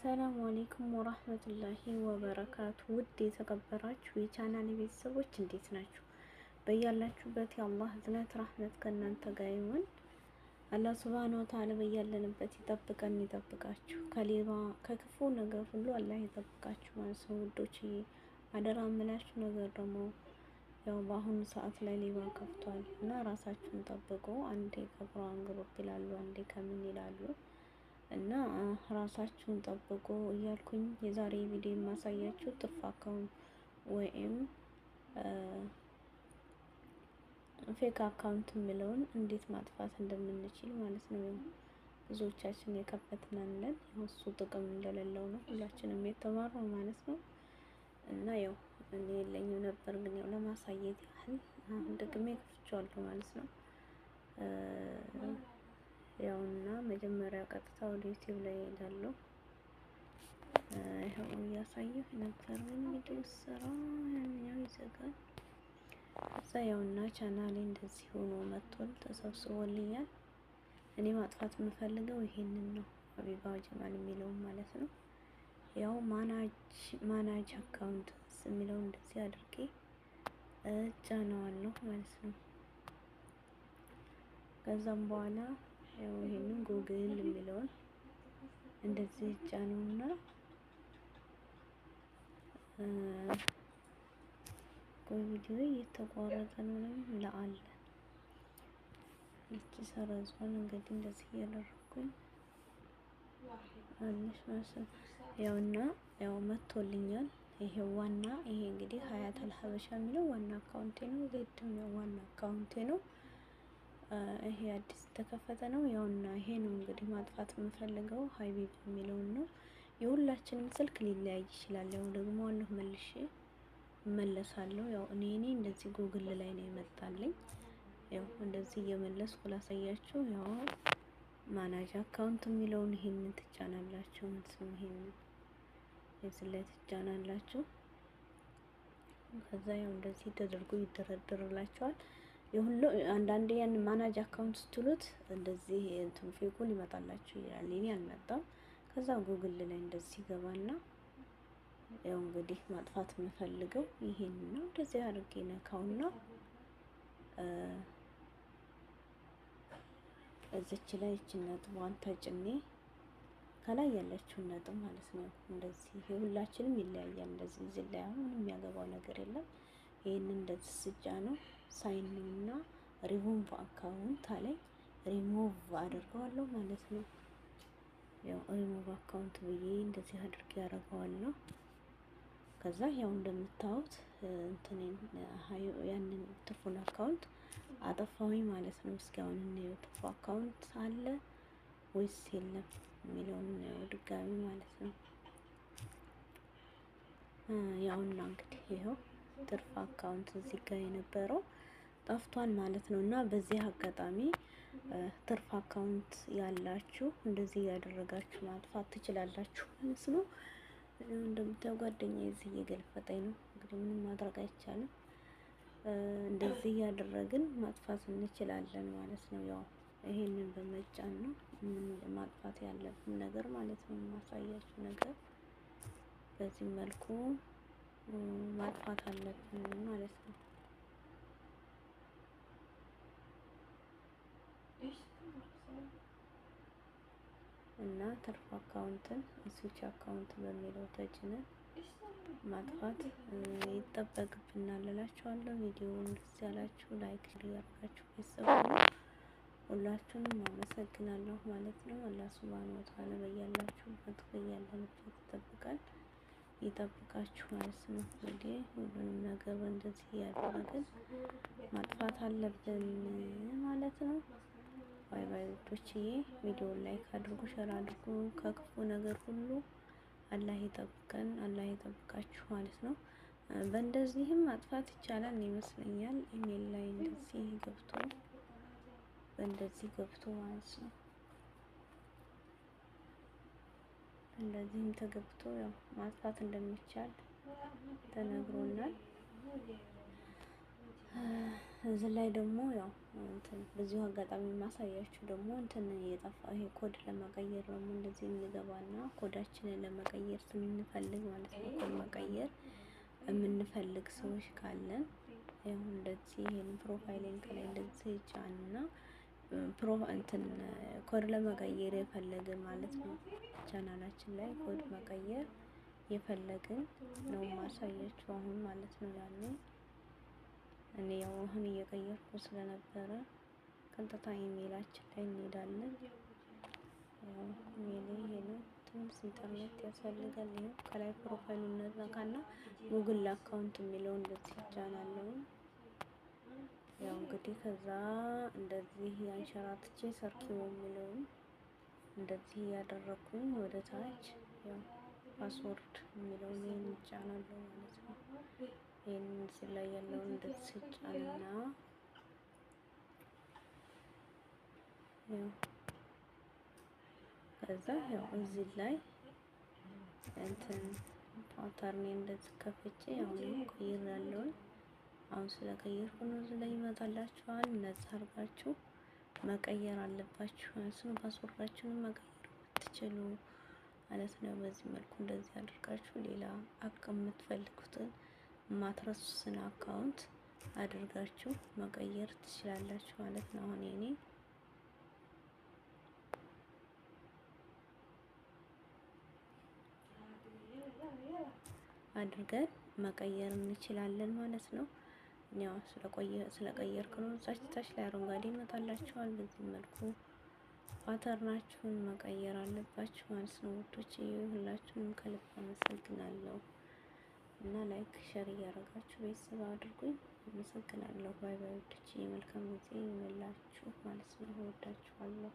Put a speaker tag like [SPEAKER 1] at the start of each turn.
[SPEAKER 1] አሰላሙ አሌይኩም ወራህመቱላሂ ወበረካቱ። ውድ የተከበራችሁ የቻናል ቤተሰቦች እንዴት ናችሁ? በያላችሁበት የአላህ እዝነት ረህመት ከእናንተ ጋር ይሁን። አላህ ሱብሃነሁ ወተዓላ በያለንበት ይጠብቀን ይጠብቃችሁ፣ ከሌባ ከክፉ ነገር ሁሉ አላህ ይጠብቃችሁ ማለት ነው ውዶች። አደራ የምላችሁ ነገር ደግሞ ያው በአሁኑ ሰዓት ላይ ሌባ ከፍቷል እና ራሳችሁን ጠብቁ። አንዴ ከቁርአን ግሩፕ ይላሉ፣ አንዴ ከምን ይላሉ እና ራሳችሁን ጠብቁ እያልኩኝ የዛሬ ቪዲዮ የማሳያችሁ ትርፍ አካውንት ወይም ፌክ አካውንት የሚለውን እንዴት ማጥፋት እንደምንችል ማለት ነው። ብዙዎቻችን የከፈትናለን እሱ ጥቅም እንደሌለው ነው ሁላችንም የተማረው ማለት ነው። እና ያው እኔ የለኝም ነበር፣ ግን ያው ለማሳየት ያህል አሁን ደግሜ ከፍቼዋለሁ ማለት ነው። ያውና መጀመሪያ ቀጥታ ወደ ዩቲዩብ ላይ ሄዳለሁ። ይሄው እያሳየሁ ነበር፣ ግን ቪዲዮ ሰራ ያኛው ይዘጋል። እዛ ያውና ቻናሌ እንደዚህ ሆኖ መጥቷል፣ ተሰብስቦልኛል። እኔ ማጥፋት የምፈልገው ይሄንን ነው፣ ሀቢባ ጀማል የሚለው ማለት ነው። ያው ማናጅ አካውንት የሚለው እንደዚህ አድርጌ እጫነዋለሁ ማለት ነው። ከዛም በኋላ ያው ይሄንን ጉግል የሚለውን እንደዚህ እጫነውና ቆይ ቪዲዮ እየተቋረጠ ነው ለአለ እቺ ሰራዟን እንግዲህ እንደዚህ እያደረኩኝ አንሽ ማሰብ ያውና ያው መጥቶልኛል። ይሄ ዋና ይሄ እንግዲህ ሀያተል ሀበሻ የሚለው ዋና አካውንቴ ነው። ዜድም ያው ዋና አካውንቴ ነው። ይሄ አዲስ ተከፈተ ነው። ያውና ይሄ ነው እንግዲህ ማጥፋት የምፈልገው ሀቢብ የሚለውን ነው። የሁላችንም ስልክ ሊለያይ ይችላል። ያው ደግሞ አለሁ መልሼ እመለሳለሁ። ያው እኔ እንደዚህ ጉግል ላይ ነው የመጣልኝ። ያው እንደዚህ እየመለስኩ ላሳያችሁ። ያው ማናጅ አካውንት የሚለውን ይሄንን ትጫናላችሁ ማለት ነው። ይሄንን እዚህ ላይ ትጫናላችሁ። ከዛ ያው እንደዚህ ተደርጎ ይደረደርላችኋል። የሁሉ አንዳንዴ ያን ማናጅ አካውንት ስትሉት እንደዚህ እንትን ፌኩ ሊመጣላችሁ ይላል። እኔ አልመጣም። ከዛ ጉግል ላይ እንደዚህ ገባና ያው እንግዲህ ማጥፋት የምፈልገው ይሄን ነው። እንደዚህ አድርጌ ነካውና እዚች ላይ እቺን ነጥቧን ተጭኔ ከላይ ያለችውን ነጥብ ማለት ነው። እንደዚህ ሁላችንም ይለያያል። እንደዚህ እዚህ ላይ አሁን ምንም የሚያገባው ነገር የለም። ይሄንን እንደዚህ ስጫ ነው ሳይን ነውና ሪሙቭ አካውንት አለኝ። ሪሙቭ አድርገዋለሁ ማለት ነው። ያው ሪሙቭ አካውንት ብዬ እንደዚህ አድርጌ ያደርገዋለሁ። ከዛ ያው እንደምታዩት እንትኔን ያንን ትርፉን አካውንት አጠፋሁኝ ማለት ነው። እስኪ አሁን እንየው ትርፉ አካውንት አለ ወይስ የለም የሚለውን ድጋሚ ማለት ነው። ያውና እንግዲህ ይሄው ትርፍ አካውንት እዚህ ጋር የነበረው ጠፍቷል ማለት ነው። እና በዚህ አጋጣሚ ትርፍ አካውንት ያላችሁ እንደዚህ ያደረጋችሁ ማጥፋት ትችላላችሁ ማለት ነው። እንደምታዩ ጓደኛዬ እዚህ እየገለፈጠኝ ነው። እንግዲህ ምንም ማድረግ አይቻልም። እንደዚህ እያደረግን ማጥፋት እንችላለን ማለት ነው። ያው ይሄንን በመጫን ነው ማጥፋት ያለብን ነገር ማለት ነው። የማሳያችሁ ነገር በዚህ መልኩ ማጥፋት አለብን ማለት ነው። እና ትርፍ አካውንትን ስዊች አካውንት በሚለው ተጭነን ማጥፋት ይጠበቅብናል እላችኋለሁ። ቪዲዮውን ደስ ያላችሁ ላይክ ያደርጋችሁ ቤተሰብ ሁላችሁንም አመሰግናለሁ ማለት ነው። አላህ ሱብሃነሁ ወተዓላ በያላችሁበት ይጠብቃል ይጠብቃችሁ ማለት ነው። እንግዲህ ሁሉንም ነገር እንደዚህ ያደረግን ማጥፋት አለብን ማለት ነው። ባይ ባይ ውዶችዬ፣ ቪዲዮውን ላይክ አድርጉ፣ ሸር አድርጉ። ከክፉ ነገር ሁሉ አላህ ይጠብቀን፣ አላህ ይጠብቃችሁ ማለት ነው። በእንደዚህም ማጥፋት ይቻላል ይመስለኛል። ኢሜል ላይ እንደዚህ ገብቶ በእንደዚህ ገብቶ ማለት ነው። እንደዚህም ተገብቶ ያው ማጥፋት እንደሚቻል ተነግሮናል። እዚህ ላይ ደግሞ ያው እንትን በዚሁ አጋጣሚ ማሳያችሁ ደግሞ እንትን እየጠፋ ይሄ ኮድ ለመቀየር ደግሞ እንደዚህ እንገባና ኮዳችንን ለመቀየር ስንፈልግ ማለት ነው። ኮድ መቀየር የምንፈልግ ሰዎች ካለን ያው እንደዚህ ይሄን ፕሮፋይልን ከላይ እንደዚህ ጫንና እንትን ኮድ ለመቀየር የፈለግን ማለት ነው። ቻናላችን ላይ ኮድ መቀየር የፈለግን ነው ማሳያችሁ አሁን ማለት ነው። ያኔ እኔ ያው አሁን እየቀየርኩ ስለነበረ ቀጥታ ኢሜላችን ላይ እንሄዳለን። ያው ኢሜል ይሄ ነው። ትንሽ ኢንተርኔት ያስፈልጋል። ይሄው ከላይ ፕሮፋይሉን ነካና ጉግል አካውንት የሚለውን እንደዚህ ይጫናለሁ። ያው እንግዲህ ከዛ እንደዚህ አንሸራትቼ ሰርኪው የሚለውን እንደዚህ ያደረኩኝ ወደ ታች ያው ፓስወርድ የሚለውን ይሄን ይጫናለሁ ማለት ነው። ይሄን እዚህ ላይ ያለውን እንደዚህ ጫንና ያው ከዛ ያው እዚህ ላይ እንትን ፓተርን እንደዚህ ከፍቼ አሁን ቀይራለሁ። አሁን ስለቀየርኩ ነው እዚህ ላይ ይመጣላችኋል። እነዚህ አድርጋችሁ መቀየር አለባችሁ። እሱን ፓስወርዳችሁን መቀየር ብትችሉ ማለት ነው። በዚህ መልኩ እንደዚህ አድርጋችሁ ሌላ የምትፈልጉትን ማትረሱትን አካውንት አድርጋችሁ መቀየር ትችላላችሁ ማለት ነው። አሁን የኔ አድርገን መቀየር እንችላለን ማለት ነው። ያው ስለቀየርኩ ነው እዛች ታች ላይ አረንጓዴ ይመጣላችኋል። በዚህ መልኩ ፓተርናችሁን መቀየር አለባችሁ ማለት ነው ውዶች። ሁላችሁንም ከልብ አመሰግናለሁ እና ላይክ ሼር እያደረጋችሁ ቤተሰብ አድርጉኝ። አመሰግናለሁ። ባይ ባይ ውዶች። መልካም ጊዜ ይመላችሁ ማለት ነው። እወዳችኋለሁ።